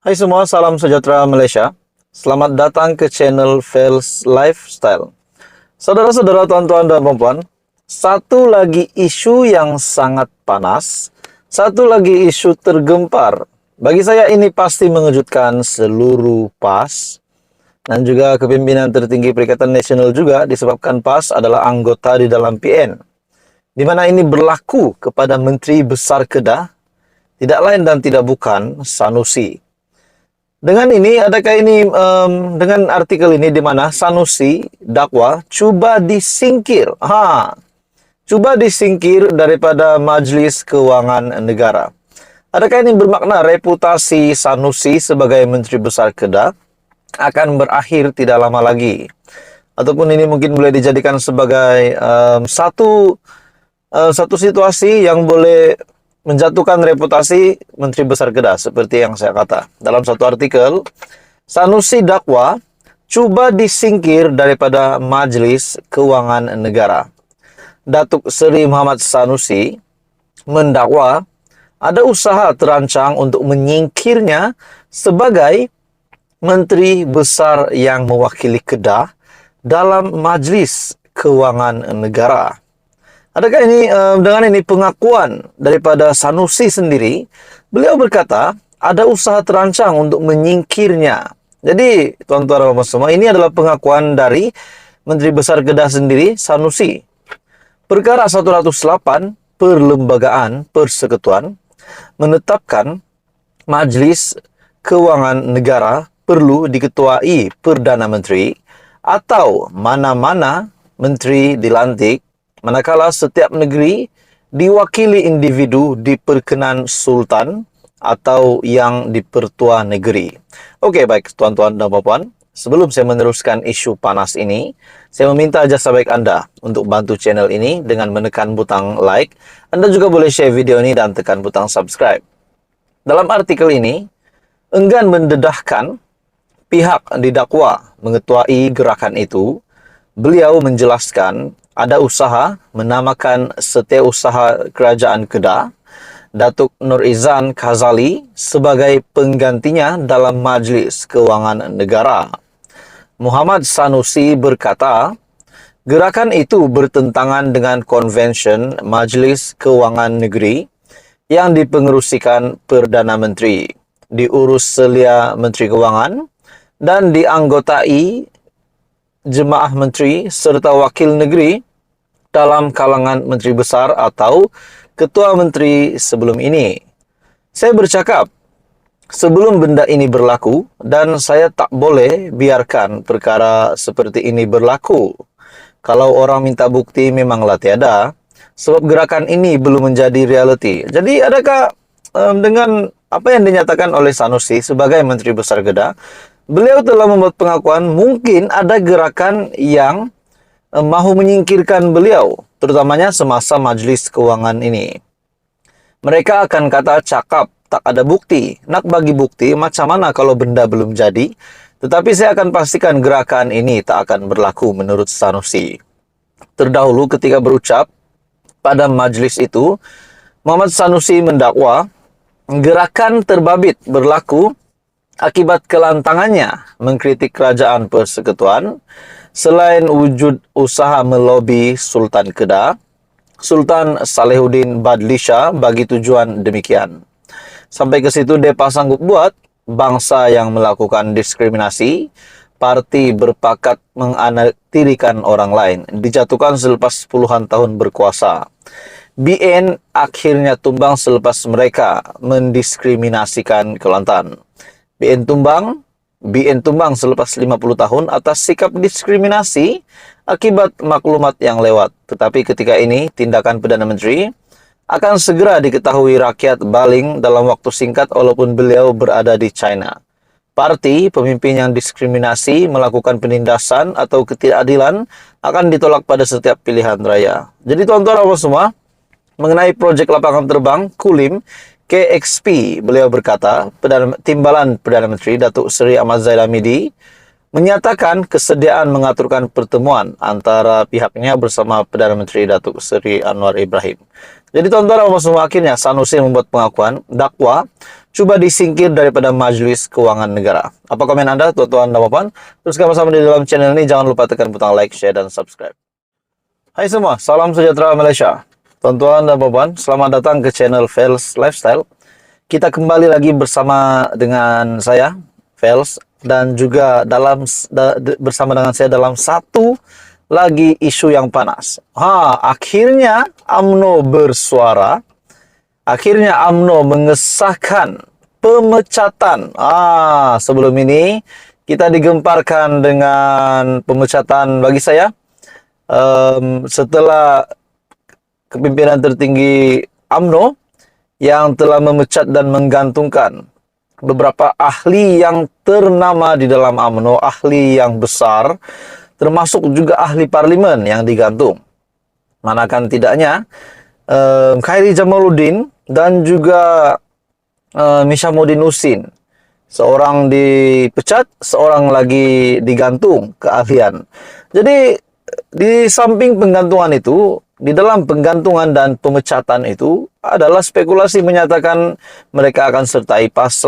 Hai semua, salam sejahtera Malaysia. Selamat datang ke channel Fels Lifestyle. Saudara-saudara, tuan-tuan dan puan-puan, satu lagi isu yang sangat panas, satu lagi isu tergempar. Bagi saya ini pasti mengejutkan seluruh PAS dan juga kepimpinan tertinggi Perikatan Nasional juga, disebabkan PAS adalah anggota di dalam PN, di mana ini berlaku kepada Menteri Besar Kedah, tidak lain dan tidak bukan Sanusi. Dengan ini, adakah ini dengan artikel ini di mana Sanusi dakwa cuba disingkir, cuba disingkir daripada Majlis Keuangan Negara. Adakah ini bermakna reputasi Sanusi sebagai Menteri Besar Kedah akan berakhir tidak lama lagi? Ataupun ini mungkin boleh dijadikan sebagai satu situasi yang boleh menjatuhkan reputasi Menteri Besar Kedah, seperti yang saya kata. Dalam satu artikel, Sanusi dakwa cuba disingkir daripada Majlis Keuangan Negara. Datuk Seri Muhammad Sanusi mendakwa ada usaha terancang untuk menyingkirnya sebagai Menteri Besar yang mewakili Kedah dalam Majlis Keuangan Negara. Adakah ini dengan ini pengakuan daripada Sanusi sendiri? Beliau berkata ada usaha terancang untuk menyingkirnya. Jadi tuan-tuan dan puan semua, ini adalah pengakuan dari Menteri Besar Kedah sendiri, Sanusi. Perkara 108 Perlembagaan Persekutuan menetapkan Majlis Keuangan Negara perlu diketuai Perdana Menteri atau mana-mana menteri dilantik manakala setiap negeri diwakili individu diperkenan sultan atau yang dipertua negeri. Okey, baik tuan-tuan dan puan-puan, sebelum saya meneruskan isu panas ini, saya meminta jasa baik anda untuk bantu channel ini dengan menekan butang like. Anda juga boleh share video ini dan tekan butang subscribe. Dalam artikel ini, enggan mendedahkan pihak didakwa mengetuai gerakan itu, beliau menjelaskan ada usaha menamakan Setiausaha Kerajaan Kedah, Datuk Nur Izan Kazali sebagai penggantinya dalam Majlis Keuangan Negara. Muhammad Sanusi berkata, gerakan itu bertentangan dengan Konvensyen Majlis Keuangan Negeri yang dipengerusikan Perdana Menteri, diurus selia Menteri Keuangan dan dianggotai Jemaah Menteri serta Wakil Negeri dalam kalangan Menteri Besar atau Ketua Menteri sebelum ini. Saya bercakap sebelum benda ini berlaku dan saya tak boleh biarkan perkara seperti ini berlaku. Kalau orang minta bukti memanglah tiada, sebab gerakan ini belum menjadi realiti. Jadi adakah dengan apa yang dinyatakan oleh Sanusi sebagai Menteri Besar Kedah, beliau telah membuat pengakuan mungkin ada gerakan yang mahu menyingkirkan beliau, terutamanya semasa Majlis Keuangan ini. Mereka akan kata cakap, tak ada bukti. Nak bagi bukti, macam mana kalau benda belum jadi? Tetapi saya akan pastikan gerakan ini tak akan berlaku menurut Sanusi. Terdahulu ketika berucap pada majlis itu, Muhammad Sanusi mendakwa gerakan terbabit berlaku akibat kelantangannya mengkritik kerajaan persekutuan, selain wujud usaha melobi Sultan Kedah, Sultan Salehuddin Badlisha bagi tujuan demikian. Sampai ke situ depa sanggup buat bangsa yang melakukan diskriminasi, parti berpakat menganaktirikan orang lain, dijatuhkan selepas puluhan tahun berkuasa. BN akhirnya tumbang selepas mereka mendiskriminasikan Kelantan. BN tumbang selepas 50 tahun atas sikap diskriminasi akibat maklumat yang lewat. Tetapi ketika ini, tindakan Perdana Menteri akan segera diketahui rakyat baling dalam waktu singkat walaupun beliau berada di China. Parti pemimpin yang diskriminasi melakukan penindasan atau ketidakadilan akan ditolak pada setiap pilihan raya. Jadi tuan-tuan dan semua, mengenai projek lapangan terbang KULIM KXP, beliau berkata, Timbalan Perdana Menteri Datuk Seri Ahmad Zahid Hamidi menyatakan kesediaan mengaturkan pertemuan antara pihaknya bersama Perdana Menteri Datuk Seri Anwar Ibrahim. Jadi tuan-tuan dan puan semua, akhirnya Sanusi membuat pengakuan dakwa coba disingkir daripada Majelis Keuangan Negara. Apa komen Anda, tuan-tuan dan puan? Teruskan bersama di dalam channel ini. Jangan lupa tekan butang like, share, dan subscribe. Hai semua, salam sejahtera Malaysia. Tuan-tuan dan puan, selamat datang ke channel Fels Lifestyle. Kita kembali lagi bersama dengan saya, Fels, dan juga bersama dengan saya dalam satu lagi isu yang panas. Akhirnya UMNO bersuara. Akhirnya UMNO mengesahkan pemecatan. Sebelum ini kita digemparkan dengan pemecatan bagi saya. Setelah kepimpinan tertinggi UMNO yang telah memecat dan menggantungkan beberapa ahli yang ternama di dalam UMNO, ahli yang besar, termasuk juga ahli parlimen yang digantung. Manakan tidaknya, Khairi Jamaluddin dan juga Mishamuddin Husin, seorang dipecat, seorang lagi digantung keahlian. Jadi di samping penggantungan itu, di dalam penggantungan dan pemecatan itu adalah spekulasi menyatakan mereka akan sertai PAS,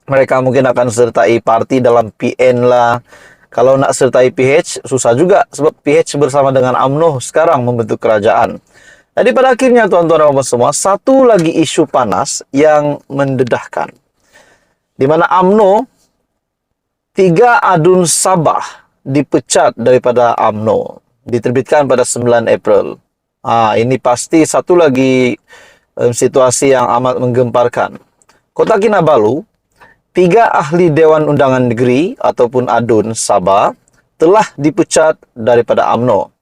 mereka mungkin akan sertai parti dalam PN lah. Kalau nak sertai PH susah juga, sebab PH bersama dengan UMNO sekarang membentuk kerajaan. Jadi pada akhirnya tuan-tuan dan puan semua, satu lagi isu panas yang mendedahkan, di mana UMNO 3 adun Sabah dipecat daripada UMNO, diterbitkan pada 9 April. Ini pasti satu lagi situasi yang amat menggemparkan. Kota Kinabalu, 3 ahli Dewan Undangan Negeri ataupun adun Sabah telah dipecat daripada UMNO.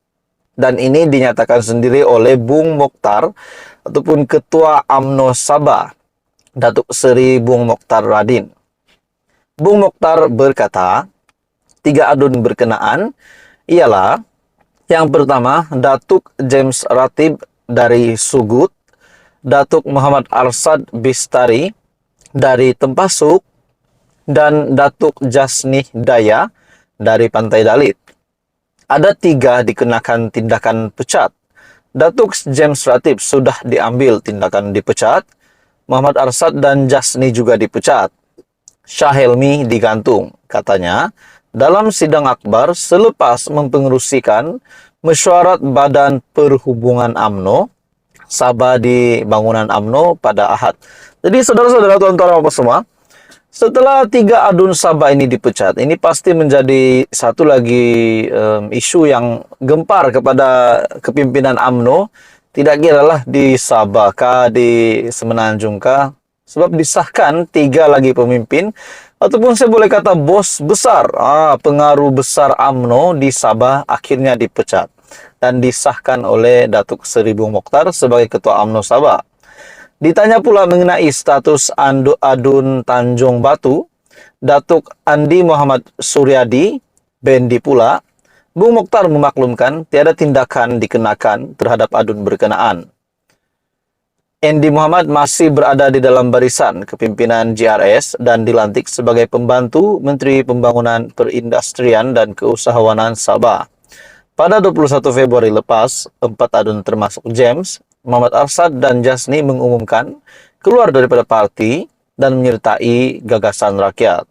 Dan ini dinyatakan sendiri oleh Bung Mokhtar ataupun Ketua UMNO Sabah, Datuk Seri Bung Mokhtar Radin. Bung Mokhtar berkata, 3 adun berkenaan ialah yang pertama, Datuk James Ratib dari Sugut, Datuk Muhammad Arsad Bistari dari Tempasuk, dan Datuk Jasnih Daya dari Pantai Dalit. Ada 3 dikenakan tindakan pecat. Datuk James Ratib sudah diambil tindakan dipecat, Muhammad Arsad dan Jasni juga dipecat. Shah Helmi digantung, katanya, dalam sidang akbar selepas mempengerusikan mesyuarat Badan Perhubungan UMNO Sabah di bangunan UMNO pada Ahad. Jadi saudara-saudara, tuan-tuan dan puan semua, setelah 3 adun Sabah ini dipecat, ini pasti menjadi satu lagi isu yang gempar kepada kepimpinan UMNO. Tidak kiralah di Sabah kah, di Semenanjung kah, sebab disahkan 3 lagi pemimpin, ataupun saya boleh kata bos besar, pengaruh besar UMNO di Sabah akhirnya dipecat dan disahkan oleh Datuk Seri Bung Mokhtar sebagai Ketua UMNO Sabah. Ditanya pula mengenai status adun Tanjung Batu, Datuk Andi Muhammad Suryadi Bendi pula, Bung Mokhtar memaklumkan tiada tindakan dikenakan terhadap adun berkenaan. Andi Muhammad masih berada di dalam barisan kepimpinan GRS dan dilantik sebagai pembantu Menteri Pembangunan Perindustrian dan Keusahawanan Sabah. Pada 21 Februari lepas, 4 adun termasuk James, Muhammad Arsad dan Jasni mengumumkan keluar daripada parti dan menyertai Gagasan Rakyat.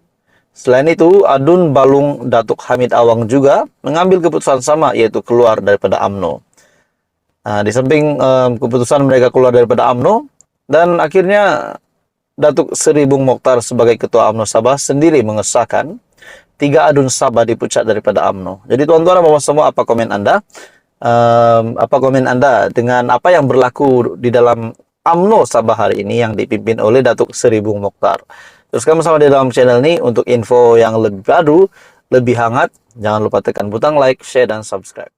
Selain itu, adun Balung Datuk Hamid Awang juga mengambil keputusan sama, yaitu keluar daripada UMNO. Di samping keputusan mereka keluar daripada UMNO, dan akhirnya Datuk Seri Bung Mokhtar sebagai Ketua UMNO Sabah sendiri mengesahkan 3 adun Sabah dipecat daripada UMNO. Jadi tuan-tuan dan puan semua, apa komen Anda? Apa komen Anda dengan apa yang berlaku di dalam UMNO Sabah hari ini yang dipimpin oleh Datuk Seri Bung Mokhtar? Teruskan bersama di dalam channel ini untuk info yang lebih baru, lebih hangat. Jangan lupa tekan butang like, share, dan subscribe.